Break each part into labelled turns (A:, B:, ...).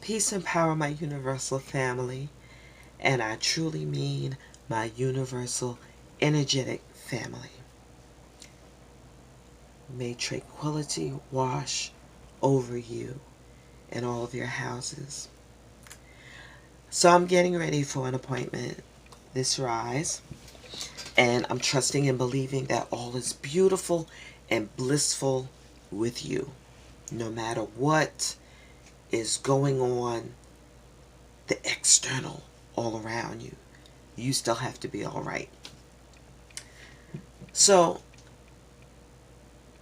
A: Peace and power, my universal family, and I truly mean my universal energetic family. May tranquility wash over you and all of your houses. So I'm getting ready for an appointment this rise, and I'm trusting and believing that all is beautiful and blissful with you. No matter what is going on, the external all around you, you still have to be all right. So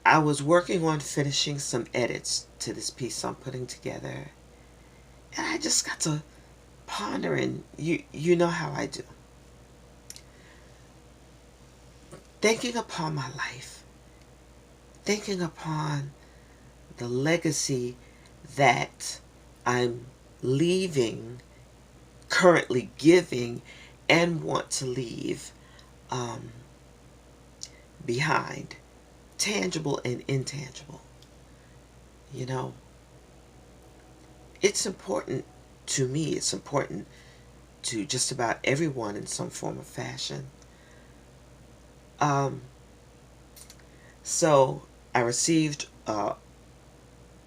A: I was working on finishing some edits to this piece I'm putting together, and I just got to pondering. You know how I do. Thinking upon my life, thinking upon the legacy that I'm leaving, currently giving, and want to leave um, behind, tangible and intangible. You know, it's important to me, it's important to just about everyone in some form of fashion. Um, so I received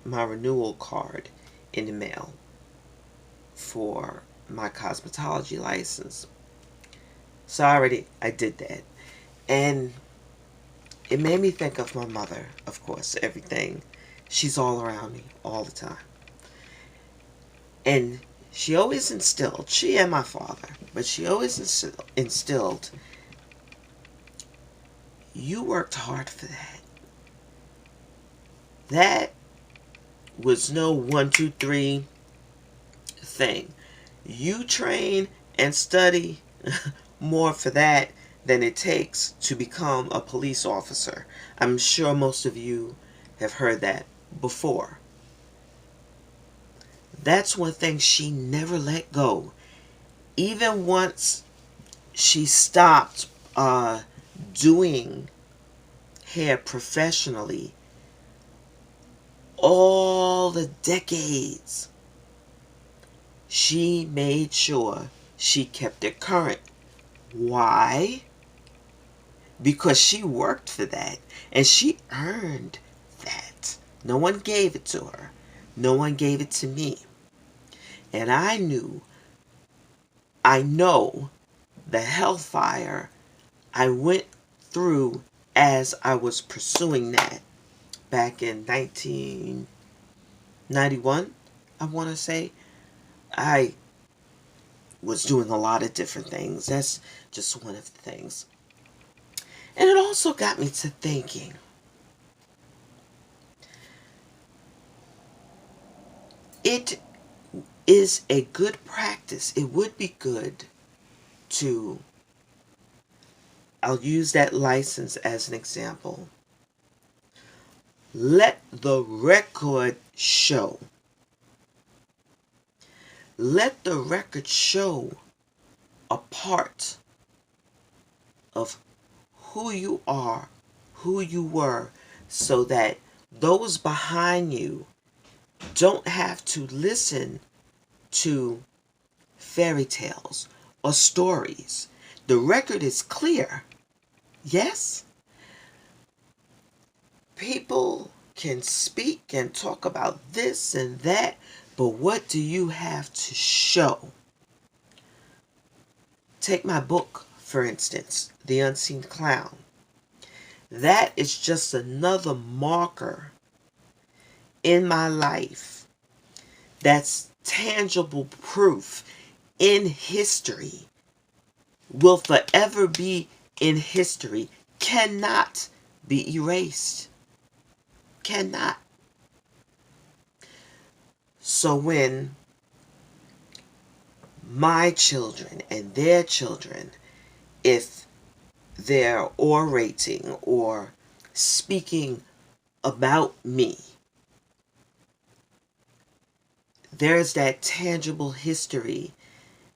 A: my renewal card in the mail for my cosmetology license. So I did that. And it made me think of my mother, of course, everything. She's all around me all the time. And she always instilled, she and my father, but she always instilled, you worked hard for that. That was no 1, 2, 3 thing. You train and study more for that than it takes to become a police officer. I'm sure most of you have heard that before. That's one thing she never let go. Even once she stopped doing hair professionally, all the decades, she made sure she kept it current. Why? Because she worked for that and she earned that. No one gave it to her. No one gave it to me. And I know the hellfire I went through as I was pursuing that back in 1991, I want to say. I was doing a lot of different things. That's just one of the things. And it also got me to thinking, it is a good practice. It would be good to, I'll use that license as an example. Let the record show. Let the record show a part of who you are, who you were, so that those behind you don't have to listen to fairy tales or stories. The record is clear. Yes? People can speak and talk about this and that, but what do you have to show? Take my book, for instance, The Unseen Clown. That is just another marker in my life that's tangible proof in history, will forever be in history, cannot be erased. Cannot. So when my children and their children, if they're orating or speaking about me, there's that tangible history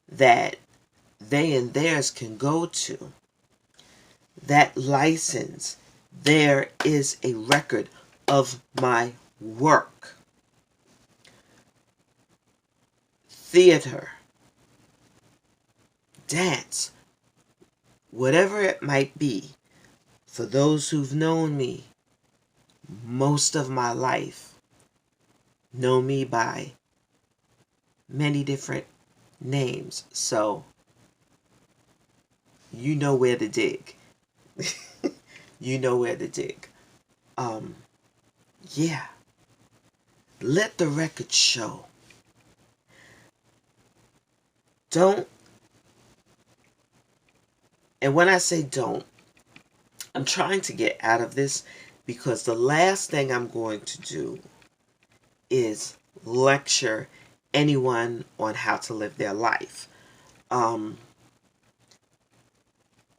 A: that they and theirs can go to. That license, there is a record of my work. theater, dance, whatever it might be. For those who've known me most of my life, know me by many different names. So you know where to dig. You know where to dig. Yeah. Let the record show. Don't, and when I say don't, I'm trying to get out of this because the last thing I'm going to do is lecture anyone on how to live their life.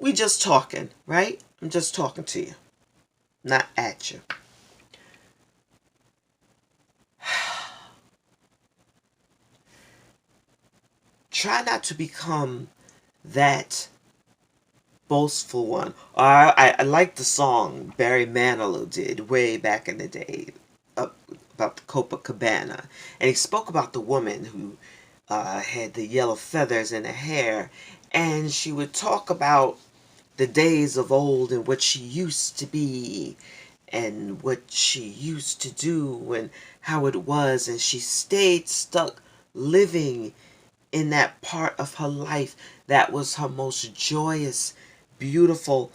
A: We just talking, right? I'm just talking to you, not at you. Try not to become that boastful one. I like the song Barry Manilow did way back in the day about the Copacabana. And he spoke about the woman who had the yellow feathers in her hair. And she would talk about the days of old and what she used to be and what she used to do and how it was. And she stayed stuck living in that part of her life that was her most joyous, beautiful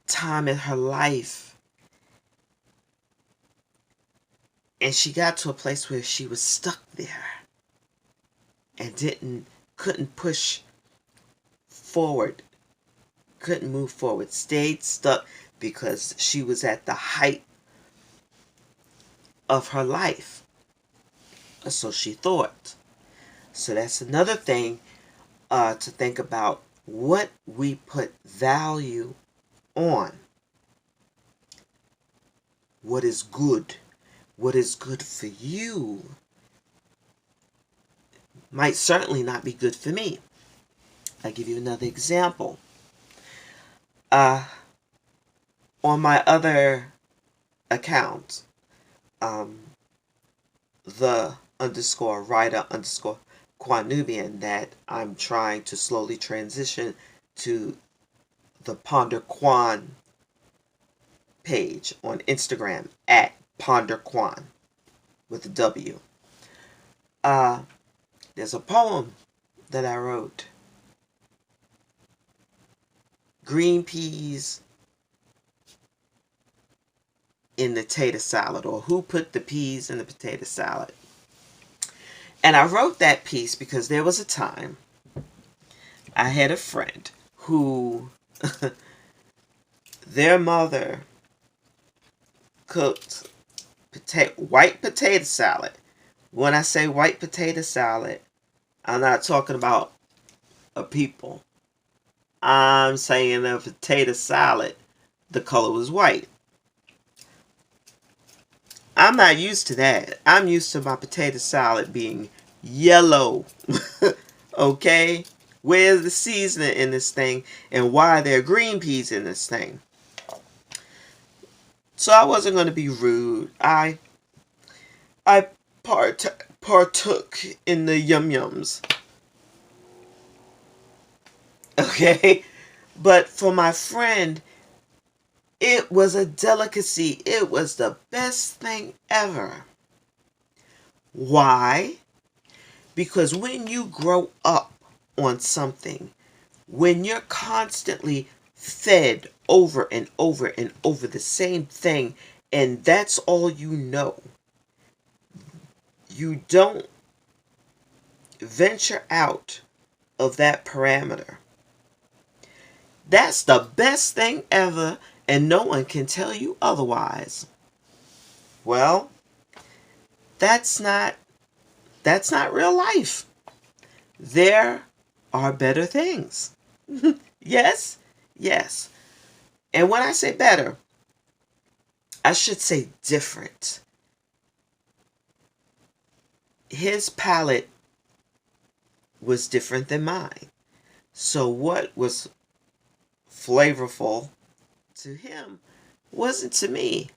A: time in her life. And she got to a place where she was stuck there and couldn't push forward, couldn't move forward, stayed stuck because she was at the height of her life. So she thought. So that's another thing to think about, what we put value on. What is good? What is good for you might certainly not be good for me. I'll give you another example. On my other account, the _writer_Kwanubian, that I'm trying to slowly transition to the ponderingsofTheQwan page on Instagram at ponderingsofTheQwan with a W. There's a poem that I wrote. Green peas in the tater salad, or who put the peas in the potato salad. And I wrote that piece because there was a time I had a friend who their mother cooked white potato salad. When I say white potato salad, I'm not talking about a people. I'm saying a potato salad, the color was white. I'm not used to that. I'm used to my potato salad being yellow. Okay? Where's the seasoning in this thing? And why are there green peas in this thing? So I wasn't going to be rude. I partook in the yum-yums. Okay? But for my friend, it was a delicacy. It was the best thing ever. Why? Because when you grow up on something, when you're constantly fed over and over and over the same thing, and that's all you know, you don't venture out of that parameter. That's the best thing ever, and no one can tell you otherwise. Well, that's not real life. There are better things. Yes? Yes. And when I say better, I should say different. His palate was different than mine. So what was flavorful to him wasn't to me.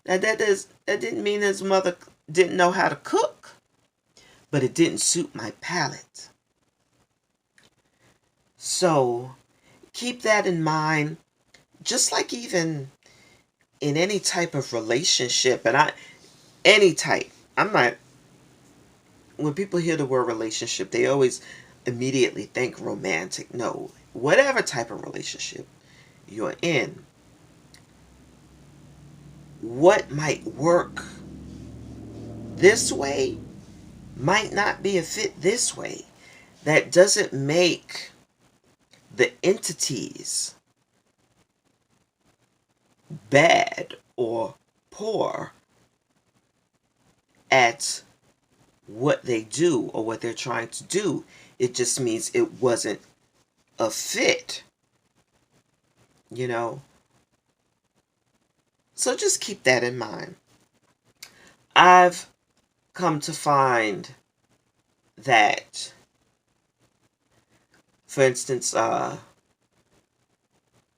A: Now that didn't mean his mother didn't know how to cook. but it didn't suit my palate. So keep that in mind, just like even in any type of relationship, any type. I'm not, when people hear the word relationship, they always immediately think romantic. No, whatever type of relationship you're in, what might work this way might not be a fit this way. That doesn't make the entities bad or poor at what they do or what they're trying to do. It just means it wasn't a fit, you know. So just keep that in mind. I've come to find that, for instance,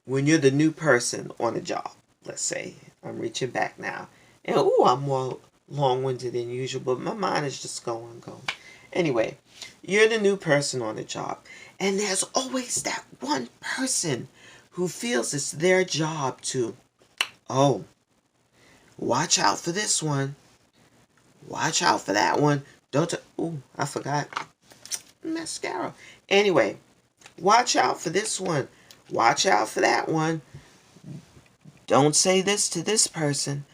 A: when you're the new person on a job, let's say, I'm reaching back now, and I'm more long-winded than usual, but my mind is just going. Anyway, you're the new person on the job, and there's always that one person who feels it's their job to, oh, watch out for this one, watch out for that one. I forgot mascara. Anyway, watch out for this one, watch out for that one. Don't say this to this person.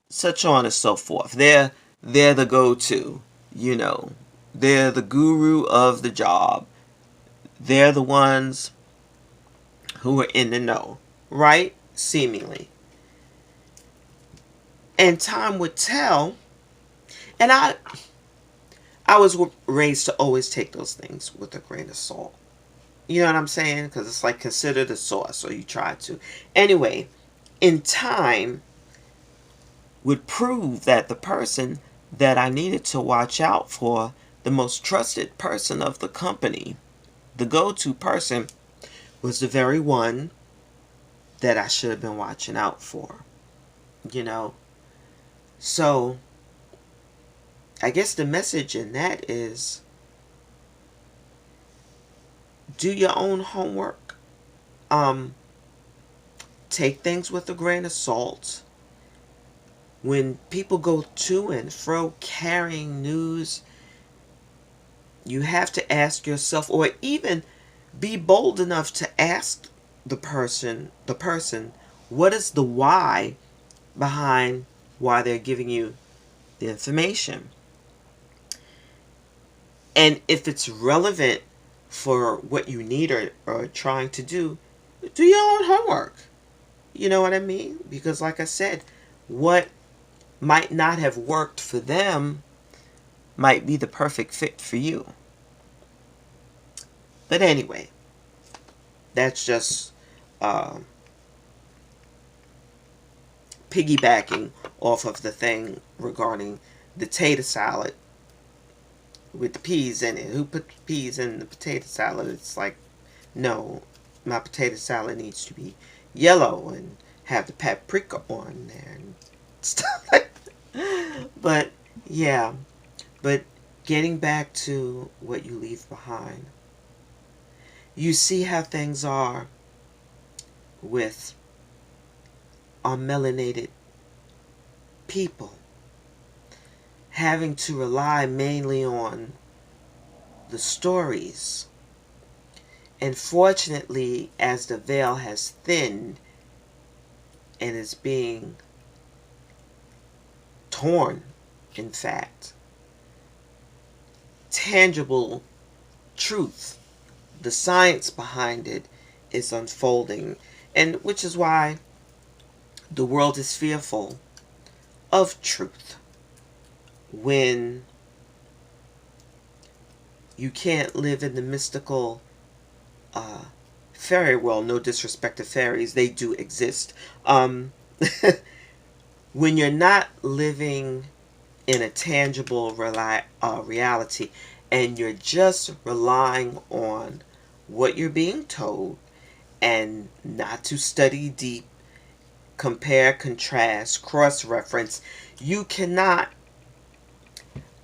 A: Such on and so forth. They're the go-to, you know. They're the guru of the job. They're the ones who are in the know, right? Seemingly. And time would tell. And I was raised to always take those things with a grain of salt. You know what I'm saying? Because it's like consider the sauce, or you try to. Anyway, in time would prove that the person that I needed to watch out for, the most trusted person of the company, the go-to person, was the very one that I should have been watching out for. You know? So, I guess the message in that is, do your own homework. Take things with a grain of salt. When people go to and fro carrying news, you have to ask yourself, or even be bold enough to ask the person, what is the why behind why they're giving you the information. And if it's relevant for what you need or trying to do your own homework. You know what I mean? Because like I said, what might not have worked for them might be the perfect fit for you. But anyway, that's just piggybacking off of the thing regarding the tater salad with the peas in it. Who put peas in the potato salad? It's like, no, my potato salad needs to be yellow and have the paprika on there and stuff like that. But yeah, but getting back to what you leave behind, you see how things are with our melanated people, having to rely mainly on the stories. And fortunately, as the veil has thinned and is being torn, in fact, tangible truth, the science behind it, is unfolding. And which is why the world is fearful of truth. When you can't live in the mystical fairy world, no disrespect to fairies, they do exist. When you're not living in a tangible reality, and you're just relying on what you're being told, and not to study deep, compare, contrast, cross-reference, you cannot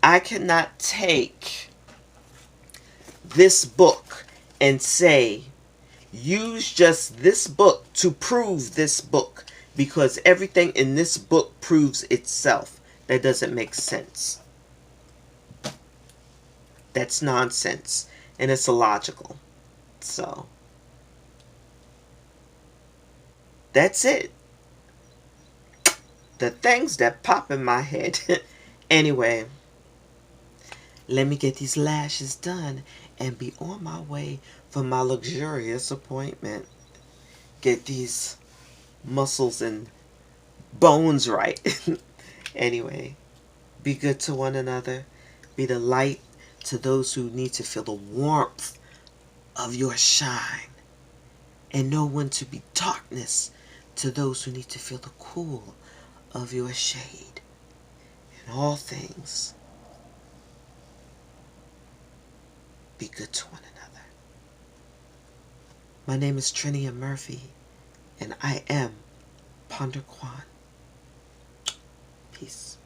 A: I cannot take this book and say, use just this book to prove this book, because everything in this book proves itself. That doesn't make sense. That's nonsense, and it's illogical. So, that's it. The things that pop in my head. Anyway, let me get these lashes done and be on my way for my luxurious appointment. Get these muscles and bones right. Anyway, be good to one another. Be the light to those who need to feel the warmth of your shine. And know when to be darkness to those who need to feel the cool of your shade. In all things, be good to one another. My name is Trinia Murphy, and I am PonderQuan. Peace.